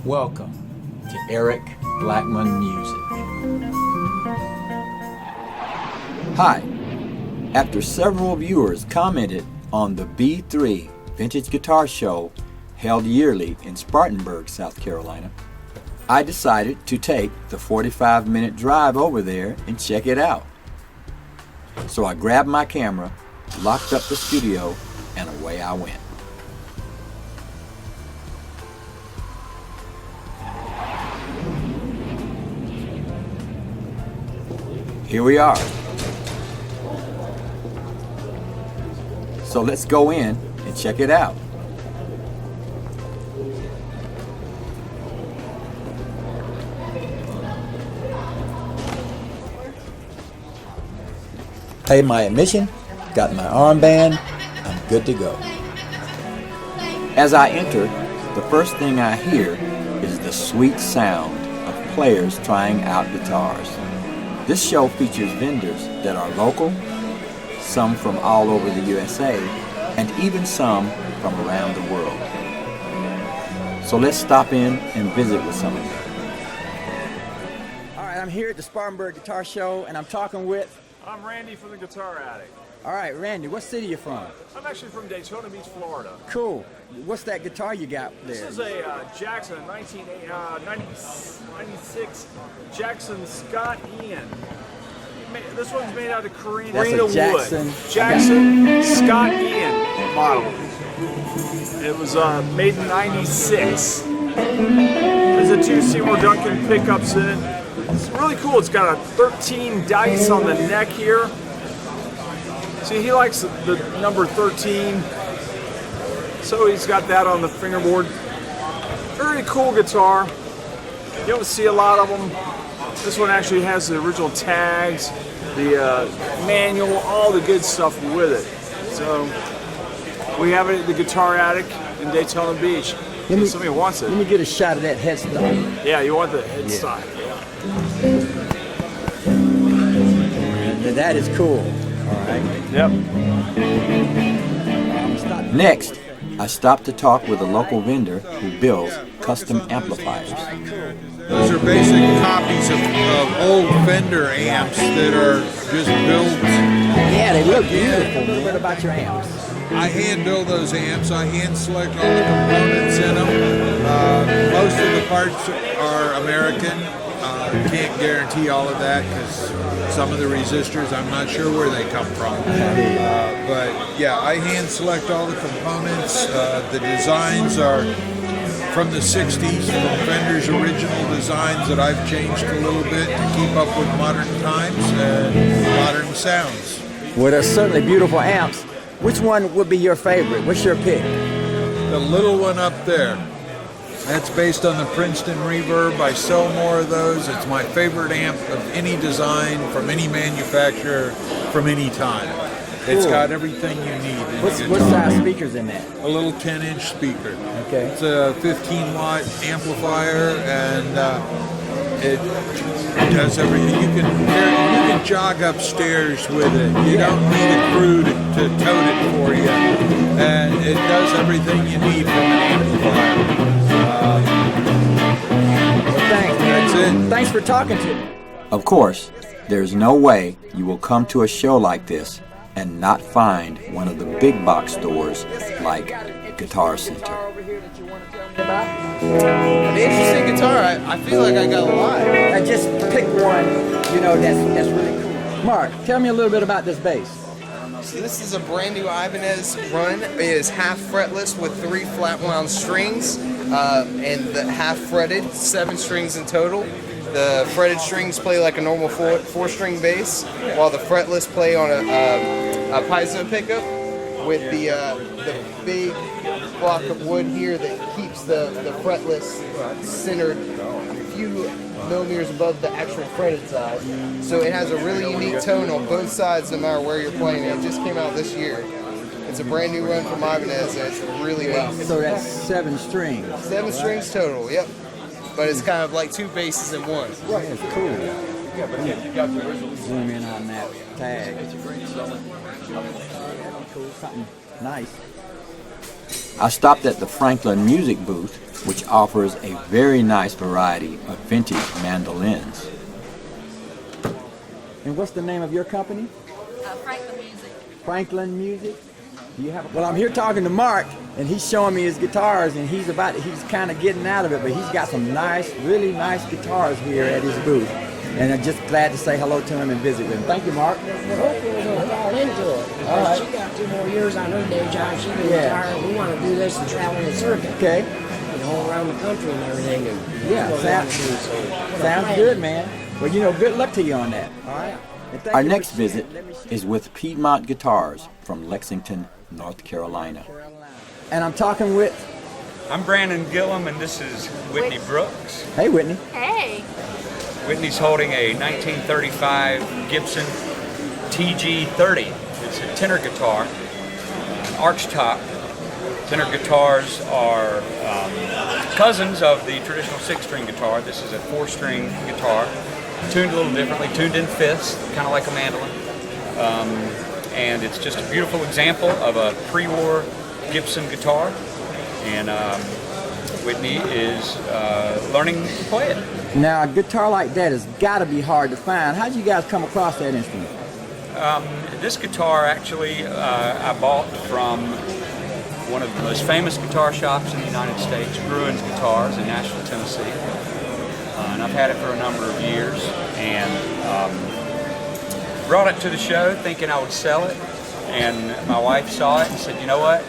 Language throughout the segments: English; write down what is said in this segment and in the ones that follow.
Welcome to Eric Blackmon Music. Hi. After several viewers commented on the B3 Vintage Guitar Show held yearly in Spartanburg, South Carolina, I decided to take the 45-minute drive over there and check it out. So I grabbed my camera, locked up the studio, and away I went. Here we are. So let's go in and check it out. Paid my admission, got my armband, I'm good to go. As I enter, the first thing I hear is the sweet sound of players trying out guitars. This show features vendors that are local, some from all over the USA, and even some from around the world. So let's stop in and visit with some of them. All right, I'm here at the Spartanburg Guitar Show, and I'm talking with... I'm Randy from the Guitar Attic. All right, Randy, what city you from? I'm actually from Daytona Beach, Florida. Cool. What's that guitar you got there? This is a Jackson 1996 Jackson Scott Ian. This one's made out of Karina wood. Jackson Scott Ian model. It was made in 96. There's a 2-Seymour Duncan pickups in it. It's really cool. It's got a 13 dice on the neck here. See, he likes the number 13, so he's got that on the fingerboard. Very cool guitar. You don't see a lot of them. This one actually has the original tags, the manual, all the good stuff with it. So we have it at the Guitar Attic in Daytona Beach. If somebody wants it. Let me get a shot of that headstock. Yeah, you want the headstock. Yeah. That is cool. All right. Yep. Next, I stopped to talk with a local vendor who builds custom amplifiers. Those are basic copies of old Fender amps that are just built. Yeah, they look beautiful. A little bit about your amps. I hand build those amps. I hand select all the components in them. Most of the parts are American. Can't guarantee all of that because some of the resistors, I'm not sure where they come from. But yeah, I hand select all the components. The designs are from the 60s, from Fender's original designs that I've changed a little bit to keep up with modern times and modern sounds. Well, they're certainly beautiful amps. Which one would be your favorite? What's your pick? The little one up there. That's based on the Princeton Reverb. I sell more of those. It's my favorite amp of any design, from any manufacturer, from any time. It's got everything you need. What size speakers in that? A little 10-inch speaker. Okay. It's a 15-watt amplifier, and it does everything. You can jog upstairs with it. You don't need a crew to tote it for you, and it does everything you need from an amplifier. Thanks, man. That's it. Thanks for talking to me. Of course, there's no way you will come to a show like this and not find one of the big box stores like Guitar Center. An interesting guitar. I feel like I got a lot. I just pick one, that's really cool. Mark, tell me a little bit about this bass. So this is a brand new Ibanez run. It is half fretless with 3 flat wound strings, and the half fretted, 7 strings in total. The fretted strings play like a normal 4-string bass, while the fretless play on a piezo pickup with the big block of wood here that keeps the fretless centered a few millimeters above the actual fretted side. So it has a really unique tone on both sides no matter where you're playing it. It just came out this year. It's a brand new run from Ibanez, and it's really nice. So that's 7 strings. 7 strings total, yep. But it's kind of like 2 basses in one. Right, it's cool. Zoom in on that tag. Cool, something nice. I stopped at the Franklin Music booth, which offers a very nice variety of vintage mandolins. And what's the name of your company? Franklin Music. Franklin Music? Do you have? Well, I'm here talking to Mark, and he's showing me his guitars, and he's kind of getting out of it, but he's got some nice, really nice guitars here at his booth. And I'm just glad to say hello to him and visit with him. Thank you, Mark. We're hopefully we'll fall into it. All right. She got 2 more years on her day job. She can Yeah. retire. We want to do this and travel the circuit. Okay. You know, around the country and everything. And Yeah, that's what we want to do. So what Sounds plan- good, man. Well, good luck to you on that. All right. And thank Our you next for- visit let me show is with Piedmont Guitars from Lexington, North Carolina. And I'm talking with, I'm Brandon Gillum, and this is Whitney Brooks. hey, Whitney. Hey. Whitney's holding a 1935 Gibson TG30. It's a tenor guitar, an arch top. Tenor guitars are cousins of the traditional 6-string guitar. This is a 4-string guitar, tuned a little differently, tuned in fifths, kind of like a mandolin. And it's just a beautiful example of a pre-war Gibson guitar. And Whitney is learning to play it. Now, a guitar like that has got to be hard to find. How did you guys come across that instrument? This guitar actually I bought from one of the most famous guitar shops in the United States, Bruin's Guitars in Nashville, Tennessee. And I've had it for a number of years, and brought it to the show thinking I would sell it. And my wife saw it and said, you know what?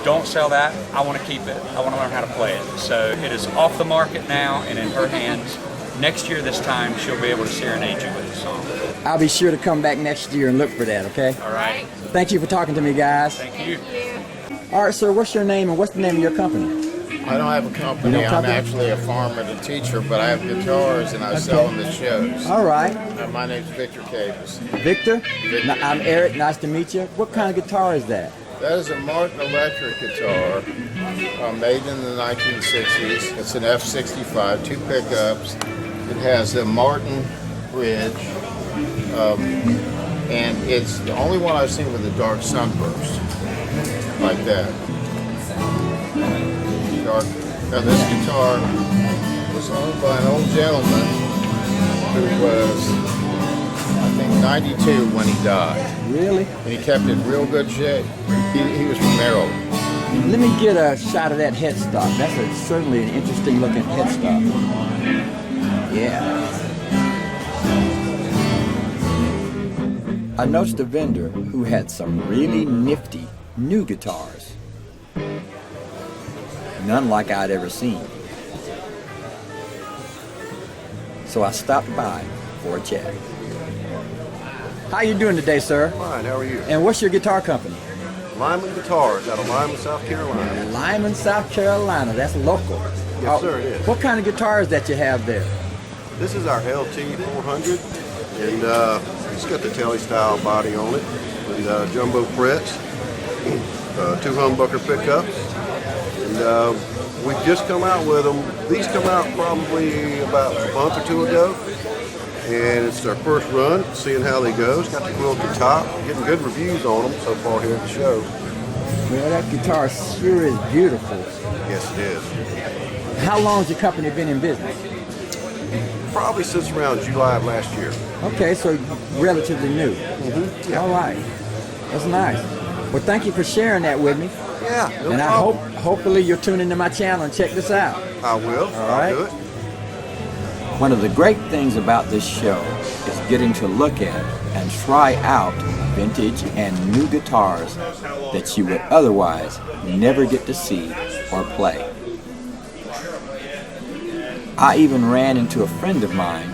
Don't sell that. I want to keep it. I want to learn how to play it. So it is off the market now and in her hands. Next year this time she'll be able to serenade you with the song. I'll be sure to come back next year and look for that, okay? All right. Thank you for talking to me, guys. Thank you. All right, sir, what's your name and what's the name of your company? I don't have a You company. don't I'm company? actually a farmer and a teacher, but I have guitars and I sell them at shows. All right. My name's Victor Cavus. Victor? Victor. I'm Eric. Nice to meet you. What kind of guitar is that? That is a Martin electric guitar made in the 1960s. It's an F65, 2 pickups. It has a Martin bridge, and it's the only one I've seen with a dark sunburst like that. Dark. Now this guitar was owned by an old gentleman who was, I think, 92 when he died. Really? And he kept it in real good shape. He was from Maryland. Let me get a shot of that headstock. That's certainly an interesting looking headstock. Yeah. I noticed a vendor who had some really nifty new guitars. None like I'd ever seen. So I stopped by for a chat. How you doing today, sir? Fine, how are you? And what's your guitar company? Lyman Guitars out of Lyman, South Carolina. Lyman, South Carolina. That's local. Yes, sir, it is. What kind of guitars that you have there? This is our LT 400, and it's got the Telly style body on it, and jumbo frets, 2 humbucker pickups, and we've just come out with them. These come out probably about a month or 2 ago, and it's our first run, seeing how they go. It's got the quilted top, getting good reviews on them so far here at the show. Well, that guitar sure is beautiful. Yes, it is. How long has your company been in business? Probably since around July of last year. Okay, so relatively new. Yeah. All right. That's nice. Well, thank you for sharing that with me. Yeah, no And problem. hopefully you'll tune into my channel and check this out. I will. All right. I'll do it. One of the great things about this show is getting to look at and try out vintage and new guitars that you would otherwise never get to see or play. I even ran into a friend of mine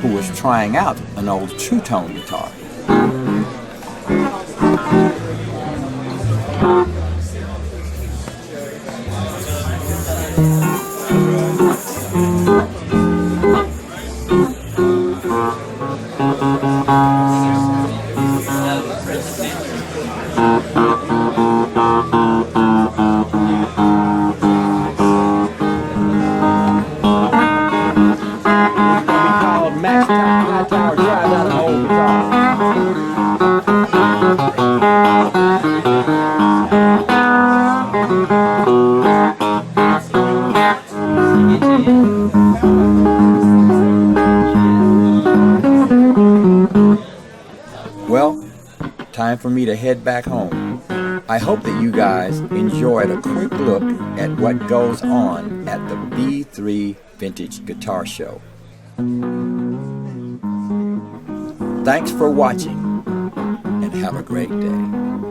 who was trying out an old True Tone guitar. Called Max High Tower Drive out of an old guitar. Well, time for me to head back home. I hope that you guys enjoyed a quick look at what goes on at the B3 Vintage Guitar Show. Thanks for watching, and have a great day.